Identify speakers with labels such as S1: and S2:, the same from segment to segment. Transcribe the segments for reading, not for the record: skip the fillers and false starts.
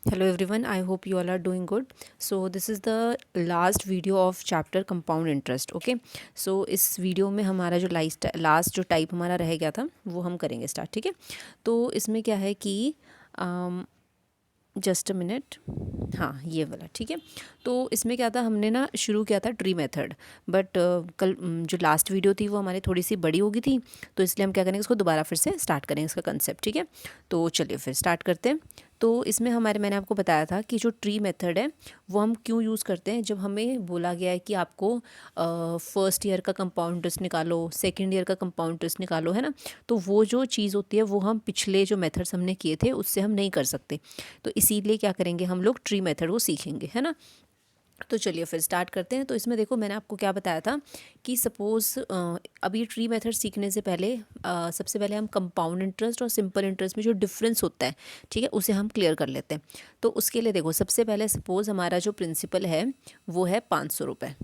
S1: Hello everyone, I hope you all are doing good. So this is the last video of chapter compound interest. Okay, so इस video में हमारा जो last जो type हमारा रह गया था वो हम करेंगे स्टार्ट. ठीक है, तो इसमें क्या है कि जस्ट अ मिनट. हाँ, ये वाला. ठीक है, तो इसमें क्या था, हमने ना शुरू किया था ट्री मेथड. बट कल जो लास्ट वीडियो थी वो हमारी थोड़ी सी बड़ी हो गई थी, तो इसलिए हम क्या करेंगे, इसको दोबारा फिर से स्टार्ट करेंगे इसका कंसेप्ट. ठीक है, तो चलिए फिर स्टार्ट करते हैं. तो इसमें मैंने आपको बताया था कि जो ट्री मेथड है वो हम क्यों यूज़ करते हैं. जब हमें बोला गया है कि आपको फर्स्ट ईयर का कंपाउंड इंटरेस्ट निकालो, सेकेंड ईयर का कंपाउंड इंटरेस्ट निकालो, है ना, तो वो जो चीज़ होती है वो हम पिछले जो मेथड्स हमने किए थे उससे हम नहीं कर सकते. तो इसीलिए क्या करेंगे, हम लोग ट्री मेथड को सीखेंगे, है ना. तो चलिए फिर स्टार्ट करते हैं. तो इसमें देखो, मैंने आपको क्या बताया था कि सपोज़ अभी ट्री मेथड सीखने से पहले सबसे पहले हम कंपाउंड इंटरेस्ट और सिंपल इंटरेस्ट में जो डिफरेंस होता है, ठीक है, उसे हम क्लियर कर लेते हैं. तो उसके लिए देखो, सबसे पहले सपोज़ हमारा जो प्रिंसिपल है वो है 500 रुपये.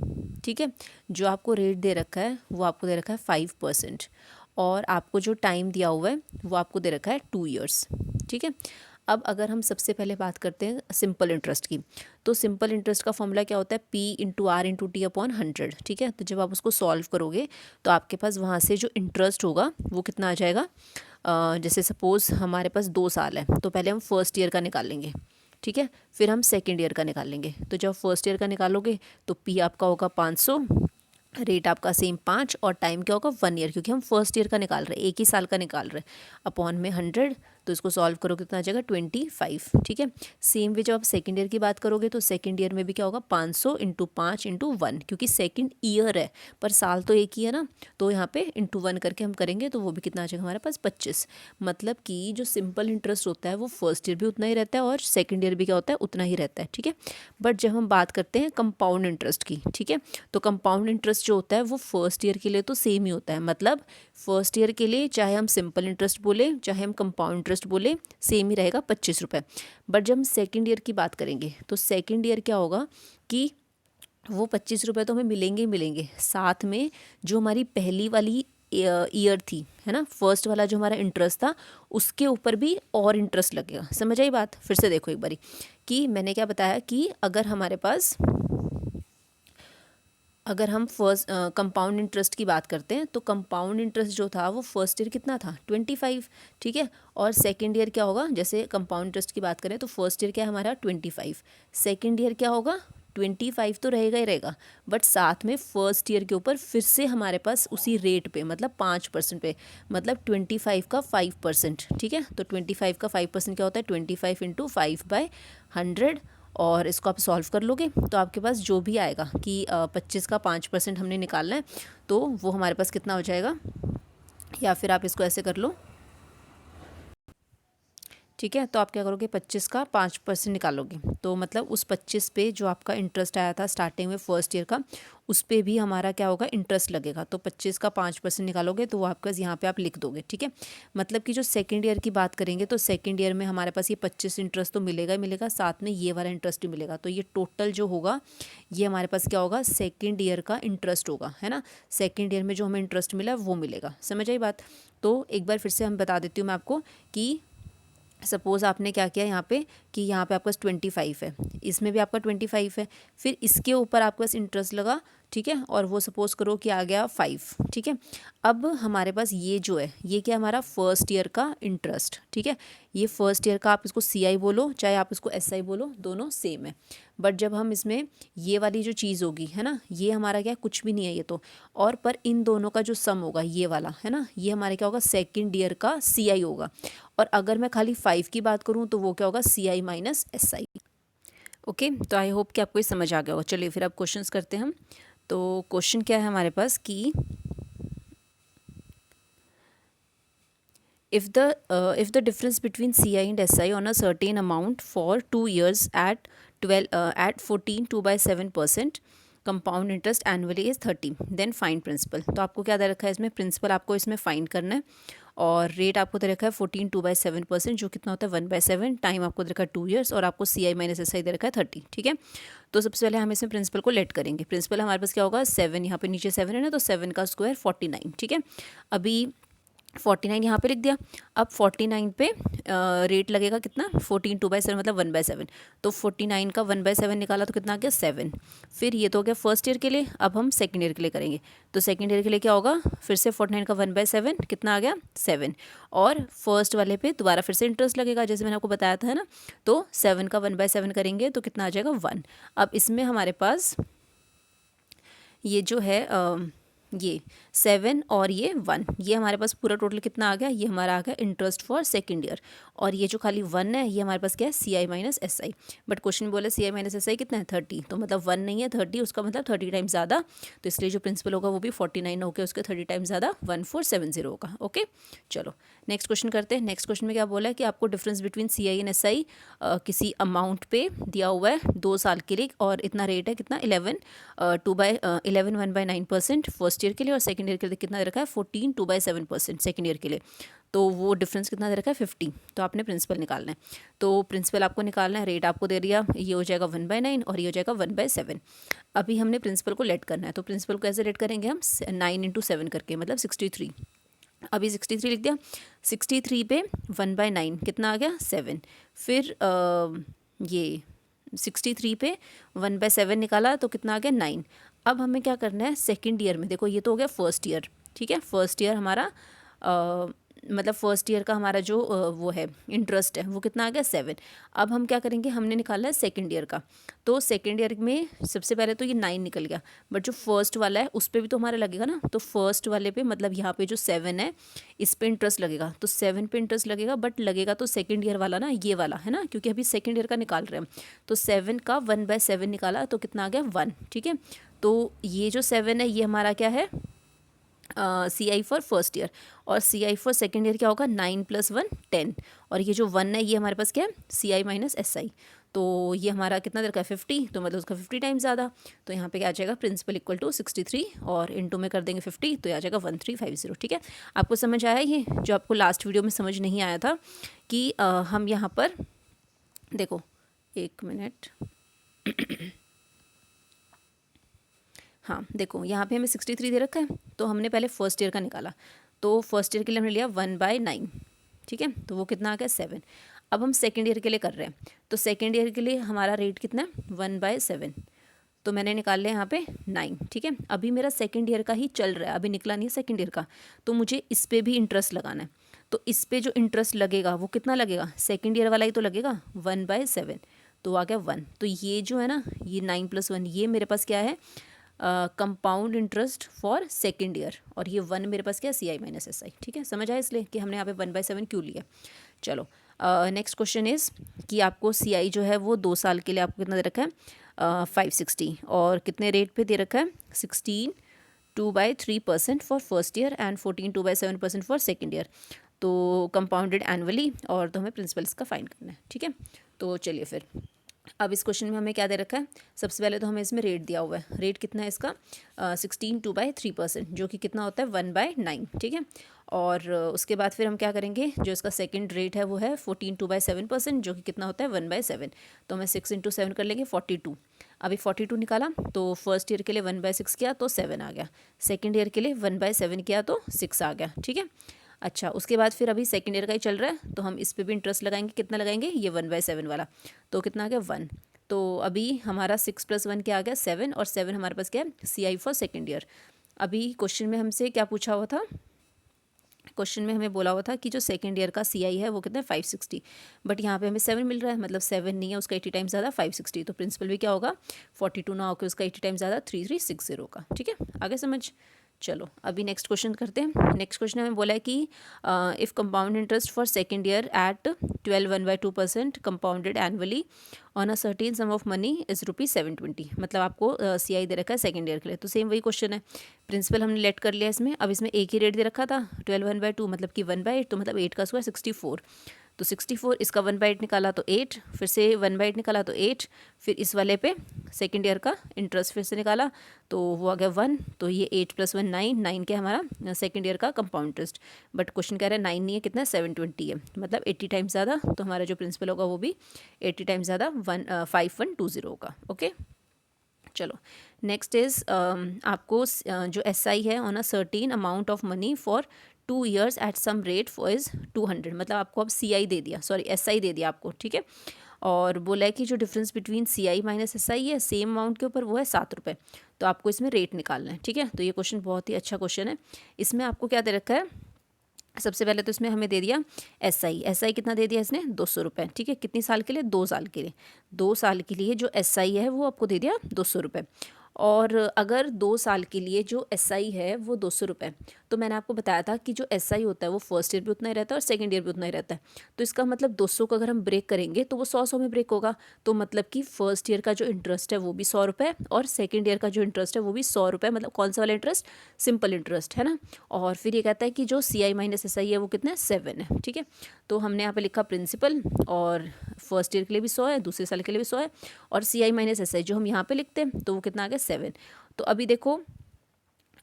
S1: ठीक है, जो आपको रेट दे रखा है वो आपको दे रखा है 5%, और आपको जो टाइम दिया हुआ है वो आपको दे रखा है 2 ईयर्स. ठीक है, अब अगर हम सबसे पहले बात करते हैं सिंपल इंटरेस्ट की, तो सिंपल इंटरेस्ट का फॉर्मूला क्या होता है, P/R/T/100. ठीक है, तो जब आप उसको सॉल्व करोगे तो आपके पास वहाँ से जो इंटरेस्ट होगा वो कितना आ जाएगा. जैसे सपोज़ हमारे पास 2 साल है, तो पहले हम फर्स्ट ईयर का निकाल लेंगे. ठीक है, फिर हम सेकेंड ईयर का निकाल लेंगे. तो जब फर्स्ट ईयर का निकालोगे तो P आपका होगा 500, रेट आपका सेम 5, और टाइम क्या होगा 1 ईयर, क्योंकि हम फर्स्ट ईयर का निकाल रहे हैं, एक ही साल का निकाल रहे हैं. अपॉन में 100, तो इसको सॉल्व करो कितना आ जाएगा 25. ठीक है, सेम वे जब आप सेकेंड ईयर की बात करोगे तो सेकेंड ईयर में भी क्या होगा 500 इंटू 5 इंटू 1, क्योंकि सेकेंड ईयर है पर साल तो एक ही है ना, तो यहाँ पे इंटू 1 करके हम करेंगे तो वो भी कितना आ जाएगा हमारे पास 25. मतलब कि जो सिंपल इंटरेस्ट होता है वो फर्स्ट ईयर भी उतना ही रहता है और सेकेंड ईयर भी क्या होता है उतना ही रहता है. ठीक है, बट जब हम बात करते हैं कंपाउंड इंटरेस्ट की, ठीक है, तो कंपाउंड इंटरेस्ट जो होता है वो फर्स्ट ईयर के लिए तो सेम ही होता है. मतलब फर्स्ट ईयर के लिए चाहे हम सिंपल इंटरेस्ट बोले चाहे हम कंपाउंड इंटरेस्ट बोले, सेम ही रहेगा 25 रुपये. बट जब हम सेकेंड ईयर की बात करेंगे तो सेकेंड ईयर क्या होगा कि वो 25 रुपये तो हमें मिलेंगे ही मिलेंगे, साथ में जो हमारी पहली वाली ईयर थी, है ना, फर्स्ट वाला जो हमारा इंटरेस्ट था उसके ऊपर भी और इंटरेस्ट लगेगा. समझ आई बात. फिर से देखो एक बारी कि मैंने क्या बताया कि अगर हम फर्स्ट कंपाउंड इंटरेस्ट की बात करते हैं तो कंपाउंड इंटरेस्ट जो था वो फर्स्ट ईयर कितना था 25. ठीक है, और सेकेंड ईयर क्या होगा, जैसे कंपाउंड इंटरेस्ट की बात करें तो फर्स्ट ईयर क्या है हमारा 25, सेकेंड ईयर क्या होगा 25 तो रहेगा ही रहेगा, बट साथ में फर्स्ट ईयर के ऊपर फिर से हमारे पास उसी रेट पे, मतलब 5% पे, मतलब 25 का 5%. ठीक है, तो 25 का 5% क्या होता है 25 इंटू 5/100, और इसको आप सॉल्व कर लोगे तो आपके पास जो भी आएगा कि 25 का 5% हमने निकालना है, तो वो हमारे पास कितना हो जाएगा, या फिर आप इसको ऐसे कर लो. ठीक है, तो आप क्या करोगे 25 का 5% निकालोगे, तो मतलब उस 25 पे जो आपका इंटरेस्ट आया था स्टार्टिंग में फर्स्ट ईयर का, उस पर भी हमारा क्या होगा इंटरेस्ट लगेगा. तो 25 का 5% निकालोगे तो वो आपका यहाँ पे आप लिख दोगे. ठीक है, मतलब कि जो सेकेंड ईयर की बात करेंगे तो सेकेंड ईयर में हमारे पास ये 25 इंटरेस्ट तो मिलेगा ही मिलेगा, साथ में ये वाला इंटरेस्ट भी मिलेगा. तो ये टोटल जो होगा ये हमारे पास क्या होगा सेकेंड ईयर का इंटरेस्ट होगा, है ना. सेकेंड ईयर में जो हमें इंटरेस्ट मिला वो मिलेगा. समझ आई बात. तो एक बार फिर से हम बता देती हूँ मैं आपको कि सपोज़ आपने क्या किया यहाँ पे कि यहाँ पे आपके पास 25 है, इसमें भी आपका 25 है, फिर इसके ऊपर आपके पास इंटरेस्ट लगा. ठीक है, और वो सपोज़ करो कि आ गया 5. ठीक है, अब हमारे पास ये जो है ये क्या हमारा फर्स्ट ईयर का इंटरेस्ट. ठीक है, ये फर्स्ट ईयर का, आप इसको CI बोलो चाहे आप इसको SI बोलो, दोनों सेम है. बट जब हम इसमें ये वाली जो चीज़ होगी, है ना, ये हमारा क्या कुछ भी नहीं है ये तो, और पर इन दोनों का जो सम होगा ये वाला, है ना, ये हमारे क्या होगा सेकेंड ईयर का CI होगा. और अगर मैं खाली 5 की बात करूँ तो वो क्या होगा CI-SI. ओके, तो आई होप कि आपको ये समझ आ गया होगा. चलिए फिर अब क्वेश्चंस करते हैं हम. तो क्वेश्चन क्या है हमारे पास कि if the difference between CI and SI on a certain amount for 2 years at 14.2/7% compound interest annually is 30, then find principal. तो आपको क्या दे रखा है इसमें, प्रिंसिपल आपको इसमें फाइंड करना है, और रेट आपको दे रखा है 14.2/7%, जो कितना होता है 1/7. टाइम आपको दे रखा है 2 ईयर्स, और आपको CI-SI दे रखा है 30. ठीक है, तो सबसे पहले हम इसमें प्रिंसिपल को लेट करेंगे. प्रिंसिपल हमारे पास क्या होगा 7, यहाँ पे नीचे 7 है ना, तो 7 का स्क्वायर 49. ठीक है, अभी 49 यहाँ पे लिख दिया। अब 49 पे रेट लगेगा कितना, 14 2/7 मतलब 1/7। तो 49 का 1/7 निकाला तो कितना आ गया 7। फिर ये तो हो गया फर्स्ट ईयर के लिए। अब हम सेकंड ईयर के लिए करेंगे। तो सेकंड ईयर के लिए क्या होगा, फिर से 49 का 1/7 कितना आ गया 7। और फर्स्ट वाले पे दोबारा फिर से इंटरेस्ट लगेगा जैसे मैंने आपको बताया था, है ना। तो 7 का 1/7 करेंगे तो कितना आ जाएगा 1। अब इसमें हमारे पास ये जो है ये 7 और ये 1, ये हमारे पास पूरा टोटल कितना आ गया, ये हमारा आ गया इंटरेस्ट फॉर सेकंड ईयर। और ये जो खाली 1 है ये हमारे पास क्या है, CI minus SI। But question बोले CI माइनस SI कितना है 30, तो मतलब 1 नहीं है 30, उसका मतलब 30 टाइम्स ज़्यादा। तो इसलिए जो प्रिंसिपल होगा वो भी 49 होकर उसके 30 टाइम्स ज़्यादा 1470 होगा। ओके, चलो नेक्स्ट क्वेश्चन करते हैं। नेक्स्ट क्वेश्चन में क्या बोला है कि आपको difference between CI and SI किसी अमाउंट पे दिया हुआ है 2 साल के लिए, और इतना रेट है कितना 11 1/9% फर्स्ट ईयर के लिए, और सेकंड ईयर के लिए कितना दे रखा है 14 2/7% सेकंड ईयर के लिए। तो वो डिफरेंस कितना दे रखा है 50। तो आपने प्रिंसिपल निकालना है। तो प्रिंसिपल आपको निकालना है, रेट आपको दे दिया, ये हो जाएगा 1/9 और ये हो जाएगा 1/7। अभी हमने प्रिंसिपल को लेट करना है। तो प्रिंसिपल को कैसे लेट करेंगे हम, 9 × 7 करके, मतलब 63। अभी 63 लिख दिया। 63 पे 1/9 कितना आ गया 7। फिर ये 63 पे 1/7 निकाला तो कितना आ गया 9। अब हमें क्या करना है सेकंड ईयर में, देखो ये तो हो गया फर्स्ट ईयर, ठीक है। फर्स्ट ईयर हमारा मतलब फर्स्ट ईयर का हमारा जो वो है इंटरेस्ट है वो कितना आ गया 7। अब हम क्या करेंगे, हमने निकाला है सेकंड ईयर का। तो सेकंड ईयर में सबसे पहले तो ये 9 निकल गया, बट जो फर्स्ट वाला है उस पर भी तो हमारा लगेगा ना। तो फर्स्ट वाले पे मतलब यहाँ पे जो 7 है इस पे इंटरेस्ट लगेगा, तो 7 पे इंटरेस्ट लगेगा, बट लगेगा तो सेकंड ईयर वाला ना, ये वाला है ना, क्योंकि अभी सेकंड ईयर का निकाल रहे हैं। तो 7 का 1/7 निकाला तो कितना आ गया 1, ठीक है। तो ये जो 7 है ये हमारा क्या है CI फॉर फर्स्ट ईयर, और CI फॉर सेकेंड ईयर क्या होगा 9 + 1 10, और ये जो 1 है ये हमारे पास क्या है CI माइनस SI। तो ये हमारा कितना देर का 50, तो मतलब उसका 50 टाइम्स ज़्यादा। तो यहाँ पे क्या आ जाएगा प्रिंसिपल इक्वल टू 63 और इनटू में कर देंगे 50, तो आ जाएगा 1350। ठीक है, आपको समझ आया ये जो आपको लास्ट वीडियो में समझ नहीं आया था कि हम यहाँ पर देखो 1 मिनट हाँ देखो यहाँ पे हमें 63 दे रखा है, तो हमने पहले फर्स्ट ईयर का निकाला। तो फर्स्ट ईयर के लिए हमने लिया 1/9, ठीक है, तो वो कितना आ गया 7। अब हम सेकेंड ईयर के लिए कर रहे हैं, तो सेकेंड ईयर के लिए हमारा रेट कितना है 1/7, तो मैंने निकाल लिया यहाँ पे 9, ठीक है। अभी मेरा सेकेंड ईयर का ही चल रहा है, अभी निकला नहीं है सेकेंड ईयर का, तो मुझे इस पर भी इंटरेस्ट लगाना है। तो इस पर जो इंटरेस्ट लगेगा वो कितना लगेगा, सेकेंड ईयर वाला ही तो लगेगा 1/7, तो आ गया 1। तो ये जो है ना ये 9 + 1 ये मेरे पास क्या है compound interest for second year, और ये 1 मेरे पास क्या है CI माइनस SI। ठीक है, समझ आया इसलिए कि हमने यहाँ पे 1/7 क्यों लिया। चलो नेक्स्ट क्वेश्चन इज़ कि आपको CI जो है वो 2 साल के लिए आपको कितना दे रखा है 560, और कितने रेट पे दे रखा है 16 2/3% for first year and 14 2/7% for second year, तो कंपाउंडेड एनुअली, और तो हमें प्रिंसिपल्स का फाइंड करना है। ठीक है, तो चलिए फिर अब इस क्वेश्चन में हमें क्या दे रखा है, सबसे पहले तो हमें इसमें रेट दिया हुआ है। रेट कितना है इसका 16 2/3%, जो कि कितना होता है 1/9, ठीक है। और उसके बाद फिर हम क्या करेंगे, जो इसका सेकंड रेट है वो है 14 2/7%, जो कि कितना होता है 1/7। तो हमें 6 × 7 कर लेंगे 42। अभी 42 निकाला तो फर्स्ट ईयर के लिए 1/6 किया तो 7 आ गया, सेकेंड ईयर के लिए 1/7 किया तो 6 आ गया। ठीक है, अच्छा उसके बाद फिर अभी सेकेंड ईयर का ही चल रहा है, तो हम इस पर भी इंटरेस्ट लगाएंगे। कितना लगाएंगे, ये 1/7 वाला, तो कितना आ गया 1। तो अभी हमारा 6 + 1 क्या आ गया 7, और 7 हमारे पास क्या है CI फॉर सेकेंड ईयर। अभी क्वेश्चन में हमसे क्या पूछा हुआ था, क्वेश्चन में हमें बोला हुआ था कि जो सेकेंड ईयर का CI है वो कितना है 560, बट यहाँ पे हमें 7 मिल रहा है, मतलब 7 नहीं है उसका 80 टाइम्स ज़्यादा 560, तो प्रिंसिपल भी क्या होगा 42 ना होकर उसका 80 टाइम्स ज़्यादा 3360 का। ठीक है, आगे समझ। चलो अभी नेक्स्ट क्वेश्चन करते हैं। नेक्स्ट क्वेश्चन हमें बोला है कि if compound interest for second year at 12 1/2% compounded annually on a certain sum of money is ₹720, मतलब आपको CI दे रखा है सेकेंड ईयर के लिए। तो सेम वही क्वेश्चन है, प्रिंसिपल हमने लेट कर लिया इसमें। अब इसमें एक ही रेट दे रखा था 12 1/2 मतलब कि 1/8, तो मतलब 8 का स्क्वायर 64, तो 64, इसका 1/8 निकाला तो 8, फिर से 1/8 निकाला तो 8, फिर इस वाले पे सेकेंड ईयर का इंटरेस्ट फिर से निकाला तो वो आ गया 1, तो ये 8 + 1 9, 9 के हमारा सेकेंड ईयर का कंपाउंड इंटरेस्ट। बट क्वेश्चन कह रहा है 9 नहीं है, कितना 720 है, मतलब 80 टाइम्स ज़्यादा, तो हमारा जो प्रिंसिपल होगा वो भी 80 टाइम्स ज़्यादा 5120 होगा। ओके, चलो नेक्स्ट इज़ आपको जो SI है on a certain amount of money for 2 years at some rate for is 200, मतलब आपको अब सी आई दे दिया, सॉरी एस आई दे दिया आपको, ठीक है। और बोला है कि जो difference between C I minus S I है सेम अमाउंट के ऊपर, वो है 7 रुपये। तो आपको इसमें रेट निकालना है, ठीक है। तो ये क्वेश्चन बहुत ही अच्छा क्वेश्चन है। इसमें आपको क्या दे रखा है, सबसे पहले तो इसमें हमें दे दिया एस आई कितना दे दिया इसने, 200 रुपये, ठीक है। कितनी साल के लिए, 2 साल के लिए। 2 साल के लिए जो एस आई है वो आपको दे दिया 200 रुपये। और अगर 2 साल के लिए जो एस आई है वो 200 रुपये, तो मैंने आपको बताया था कि जो एस आई होता है वो फर्स्ट ईयर भी उतना ही रहता है और सेकंड ईयर भी उतना ही रहता है। तो इसका मतलब 200 को अगर हम ब्रेक करेंगे तो वो 100 में ब्रेक होगा। तो मतलब कि फर्स्ट ईयर का जो इंटरेस्ट है वो भी 100 रुपये और सेकेंड ईयर का जो इंटरेस्ट है वो भी 100 रुपये। मतलब कौन सा वाला इंटरेस्ट, सिंपल इंटरेस्ट, है ना। और फिर ये कहता है कि जो सी आई माइनस एस आई है वो कितना है, 7 है, ठीक है। तो हमने यहाँ पे लिखा प्रिंसिपल, और फर्स्ट ईयर के लिए भी 100 है, दूसरे साल के लिए भी 100 है, और सी आई माइनस एस आई जो हम यहाँ पे लिखते हैं तो वो कितना आ गया, 7। तो अभी देखो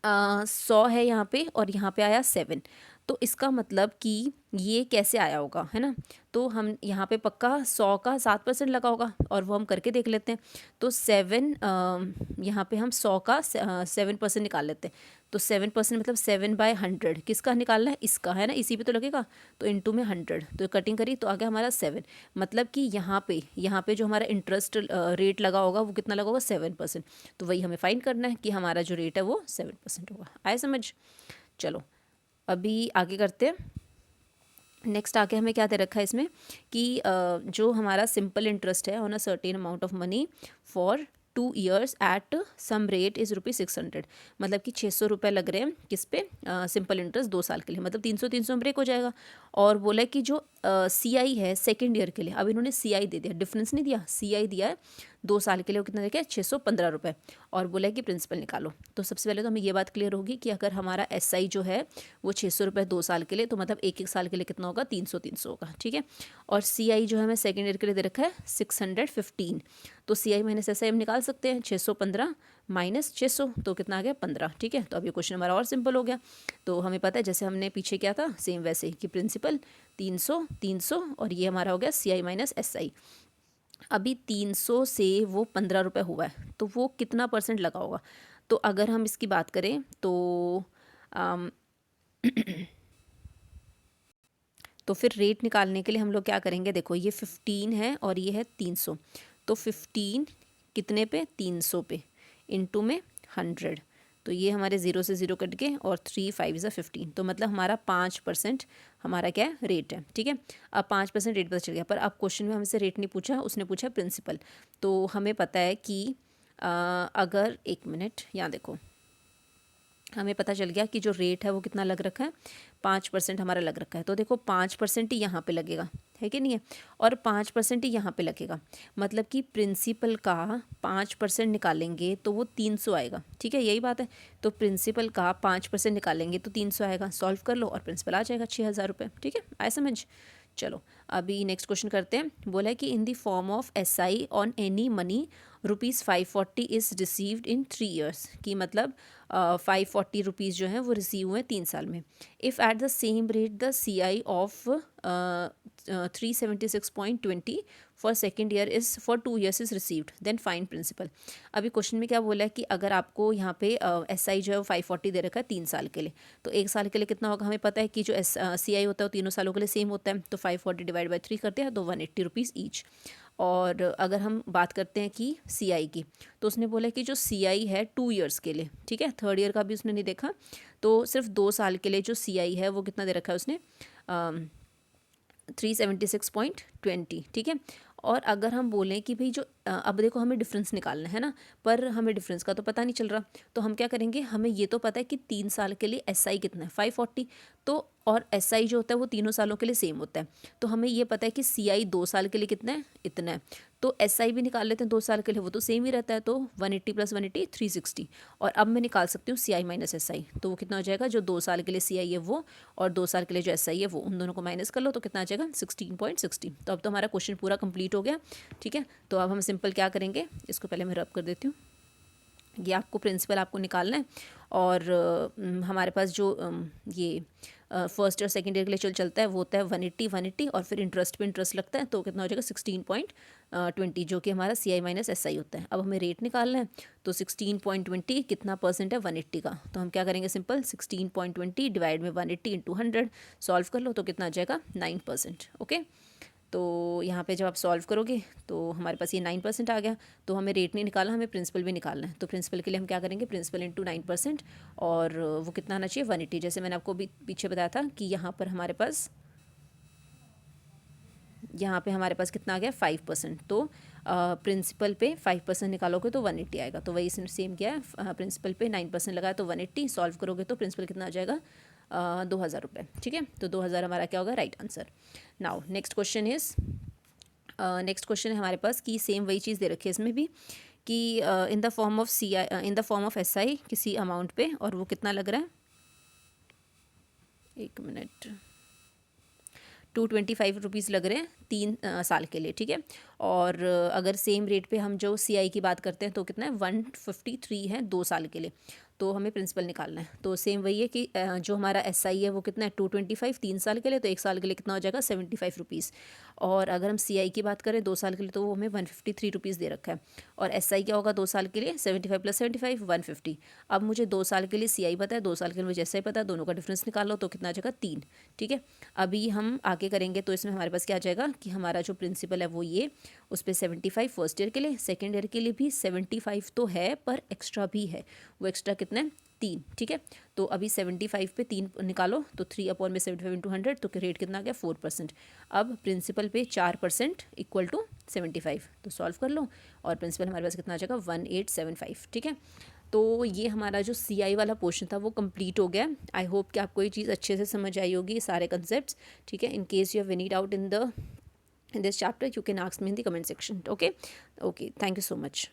S1: 100 है यहाँ पे और यहाँ पे आया 7। तो इसका मतलब कि ये कैसे आया होगा, है ना। तो हम यहाँ पे पक्का 100 का 7% लगा होगा, और वो हम करके देख लेते हैं। तो 7 यहाँ पे हम 100 का 7% निकाल लेते हैं। तो 7% मतलब 7/100 किसका निकालना है, इसका, है ना, इसी पे तो लगेगा। तो इंटू में 100, तो कटिंग करी तो आ गया हमारा 7। मतलब कि यहाँ पे जो हमारा इंटरेस्ट रेट लगा होगा वो कितना लगा होगा, 7%। तो वही हमें फाइंड करना है कि हमारा जो रेट है वो 7% होगा। आए समझ। चलो अभी आगे करते हैं। नेक्स्ट आके हमें क्या दे रखा है इसमें कि जो हमारा सिंपल इंटरेस्ट है on a certain amount of money for 2 years at some rate is ₹600। मतलब कि 600 रुपये लग रहे हैं किस पे, सिंपल इंटरेस्ट 2 साल के लिए, मतलब 300 ब्रेक हो जाएगा। और बोला है कि जो सी आई है सेकेंड ईयर के लिए, अब इन्होंने सी आई दे दिया, डिफरेंस नहीं दिया, सी आई दिया है 2 साल के लिए, वो कितना देखिए 615 रुपये। और बोला है कि प्रिंसिपल निकालो। तो सबसे पहले तो हमें ये बात क्लियर होगी कि अगर हमारा एस आई जो है वो 600 रुपये 2 साल के लिए, तो मतलब एक साल के लिए कितना होगा, 300 होगा, ठीक है। और सी आई जो है हमें सेकेंड ईयर के लिए दे रखा है 615। तो सी आई माइनस एस आई हम निकाल सकते हैं, 615 माइनस 600 तो कितना आ गया, 15, ठीक है। तो अब ये क्वेश्चन हमारा और सिंपल हो गया। तो हमें पता है जैसे हमने पीछे किया था सेम वैसे ही कि प्रिंसिपल 300 और ये हमारा हो गया सी आई माइनस एस आई। अभी 300 से वो 15 रुपये हुआ है, तो वो कितना % लगा होगा। तो अगर हम इसकी बात करें तो तो फिर रेट निकालने के लिए हम लोग क्या करेंगे, देखो ये 15 है और ये है 300। तो 15 कितने पे, 300 पे, इंटू में 100। तो ये हमारे 0 से 0 कट गए और 3 5 ज़ा 15। तो मतलब हमारा 5% हमारा क्या है, रेट है, ठीक है। अब 5% रेट पता चल गया, पर अब क्वेश्चन में हमसे रेट नहीं पूछा, उसने पूछा प्रिंसिपल। तो हमें पता है कि अगर, एक मिनट यहाँ देखो, हमें पता चल गया कि जो रेट है वो कितना लग रखा है, 5% हमारा लग रखा है। तो देखो 5% ही यहाँ पे लगेगा, है कि नहीं है, और 5% ही यहाँ पे लगेगा। मतलब कि प्रिंसिपल का 5% निकालेंगे तो वो 300 आएगा, ठीक है, यही बात है। तो प्रिंसिपल का 5% निकालेंगे तो 300 आएगा, सॉल्व कर लो और प्रिंसिपल आ जाएगा 6000 रुपये, ठीक है, आए समझ। चलो अभी नेक्स्ट क्वेश्चन करते हैं। बोला है कि in the form of S I on any money ₹540 is received in 3 years, की मतलब 540 रुपीज़ जो हैं वो रिसीव हुए 3 साल में। If at the same rate the C I of 376.20 for second year is for 2 years is received, then fine principal. अभी question में क्या बोला है कि अगर आपको यहाँ पे एस आई जो है वो 540 दे रखा है 3 साल के लिए, तो 1 साल के लिए कितना होगा, हमें पता है कि जो सी आई होता है वो तीनों सालों के लिए सेम होता है। तो 540 डिवाइड बाई 3 करते हैं तो 180 रुपीज़ ईच। और अगर हम बात करते हैं कि सी आई की, तो उसने बोला कि जो सी आई है 2 ईयर्स के लिए, ठीक है, थर्ड ईयर का भी उसने नहीं देखा, तो सिर्फ 2 साल के लिए जो सी आई है वो कितना दे रखा है उसने, 376.20, ठीक है। और अगर हम बोलें कि भाई जो अब देखो हमें डिफरेंस निकालना है ना, पर हमें डिफरेंस का तो पता नहीं चल रहा, तो हम क्या करेंगे, हमें ये तो पता है कि 3 साल के लिए एस आई कितना है 540, तो और एस आई जो होता है वो तीनों सालों के लिए सेम होता है। तो हमें ये पता है कि सी आई 2 साल के लिए कितना है, इतना है। तो एस आई भी निकाल लेते हैं 2 साल के लिए, वो तो सेम ही रहता है, तो 180 + 180 360। और अब मैं निकाल सकती हूँ सी आई माइनस एस आई, तो वो कितना हो जाएगा, जो 2 साल के लिए सी आई है वो और 2 साल के लिए जो एस आई है वो, उन दोनों को माइनस कर लो तो कितना आ जाएगा 16.60। तो अब तो हमारा क्वेश्चन पूरा कंप्लीट हो गया, ठीक है। तो अब हम सिंपल क्या करेंगे, इसको पहले मैं रब कर देती हूँ। ये आपको प्रिंसिपल आपको निकालना है। और हमारे पास जो ये फर्स्ट और सेकेंड ईयर के लिए चलता है वो होता है 180 और फिर इंटरेस्ट पे इंटरेस्ट लगता है, तो कितना हो जाएगा 16.20, जो कि हमारा CI माइनस SI होता है। अब हमें रेट निकालना है, तो 16.20 कितना परसेंट है 180 का, तो हम क्या करेंगे, सिंपल 16.20 डिवाइड में 180 इंटू 100 सॉल्व कर लो, तो कितना आ जाएगा 9%। ओके, तो यहाँ पे जब आप सॉल्व करोगे तो हमारे पास ये 9% आ गया। तो हमें रेट नहीं निकालना, हमें प्रिंसिपल भी निकालना है। तो प्रिंसिपल के लिए हम क्या करेंगे, प्रिंसिपल इंटू 9%, और वो कितना आना चाहिए 180। जैसे मैंने आपको भी पीछे बताया था कि यहाँ पर हमारे पास कितना आ गया 5%। तो प्रिंसिपल पे 5% निकालोगे तो 180 आएगा। तो वही सेम किया है, प्रिंसिपल पे 9% लगाया तो 180, सॉल्व करोगे तो प्रिंसिपल कितना आ जाएगा 2,000 रुपये। ठीक है, तो 2,000 हमारा क्या होगा, right answer. Now next question है हमारे पास कि सेम वही चीज़ दे रखी है इसमें भी, कि in the form of SI किसी अमाउंट पे, और वो कितना लग रहा है, 1 मिनट, 225 रुपीज़ लग रहे हैं 3 साल के लिए। ठीक है, और अगर सेम रेट पे हम जो CI की बात करते हैं तो कितना है 153 है 2 साल के लिए। तो हमें प्रिंसिपल निकालना है। तो सेम वही है कि जो हमारा SI है वो कितना है 225 3 साल के लिए, तो 1 साल के लिए कितना हो जाएगा 75 रुपीज़। और अगर हम CI की बात करें 2 साल के लिए तो वो हमें 153 रुपीज़ दे रखा है। और SI क्या होगा 2 साल के लिए, 75 + 75 150। अब मुझे 2 साल के लिए CI पता है, 2 साल के लिए मुझे SI पता है, दोनों का डिफरेंस निकाल लो तो कितना आ जाएगा 3। ठीक है, अभी हम आगे करेंगे तो इसमें हमारे पास क्या आ जाएगा कि हमारा जो प्रिंसिपल है वो ये, उस पर 75 फर्स्ट ईयर के लिए, सेकेंड ईयर के लिए भी 75 तो है पर एक्स्ट्रा भी है। वो एक्स्ट्रा कितना है 3। ठीक है, तो अभी 75 पे 3 निकालो तो 3/75 इंटू 100, तो रेट कितना आ गया 4%। अब प्रिंसिपल पे 4% इक्वल टू 75, तो सॉल्व कर लो और प्रिंसिपल हमारे पास कितना आ जाएगा 1875। ठीक है, तो ये हमारा जो CI वाला पोर्शन था वो कंप्लीट हो गया। आई होप कि आपको ये चीज़ अच्छे से समझ आई होगी, सारे कंसेप्ट। ठीक है, in case you have any doubt in this chapter you can ask me in the comment section. Okay, thank you so much.